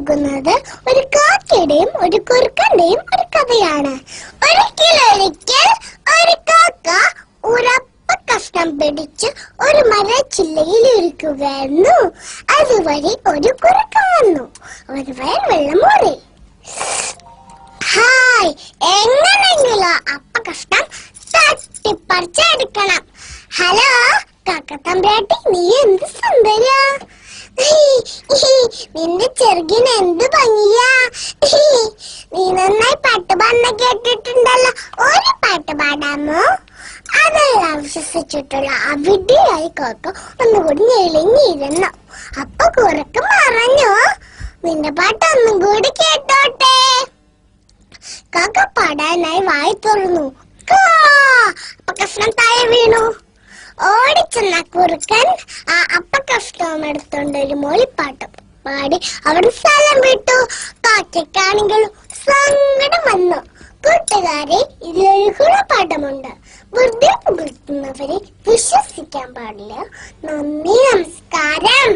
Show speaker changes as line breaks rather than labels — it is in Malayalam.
പോകുന്നത് ഒരു കാക്കയുടെയും ഒരു കുറുക്കന്റെയും ഒരു കഥയാണ്. ഒരിക്കൽ ഒരു കാക്ക ഉറപ്പ കഷ്ണം പിടിച്ച് ഒരു മരച്ചില്ലയിൽ ഇരിക്കുകയായിരുന്നു. അതുവഴി ഒരു കുറുക്കൻ വന്നു. ഒരു വെള്ളം മൂറി. ഹായ്, എങ്ങനെയെങ്കിലും അപ്പ കഷ്ണം തട്ടിപ്പറിച്ചെടുക്കണം. ഹലോ കാക്കത്തമ്പ്രാട്ടി, നീ എന്ത് സുന്ദരാ, നിന്റെ ചെറുകിന് എന്ത് ഭംഗിയാ. നീ നന്നായി പാട്ട് പാടുന്ന കേട്ടിട്ടുണ്ടല്ലോ, ഒരു പാട്ട് പാടാമോ? അതെല്ലാം വിശ്വസിച്ചിട്ടുള്ള അവിടെയായി കാക്ക ഒന്നുകൂടി ഞെളിഞ്ഞിരുന്നു. അപ്പൊ കുറുക്കൻ പറഞ്ഞു, നിന്റെ പാട്ട് ഒന്നും കൂടി കേട്ടോട്ടെ. കാക്ക പാടാനായി വായി തുറന്നു. അപ്പൊ കഷ്ണം താഴെ വീണു. ഓടിച്ചെന്ന കുറുക്കൻ ആ അപ്പ കഷ്ണം എടുത്തോണ്ട് ഒരു മോളിപ്പാട്ട് പാടി അവിടെ സ്ഥലം വിട്ടു. കാക്കയ്ക്കാണെങ്കിലും സങ്കടം വന്നു. കൂട്ടുകാരെ, ഇതിലൊരു ഗുണപാഠമുണ്ട്. വെറുതെ പുകഴ്ത്തുന്നവരെ വിശ്വസിക്കാൻ പാടില്ല. നന്ദി, നമസ്കാരം.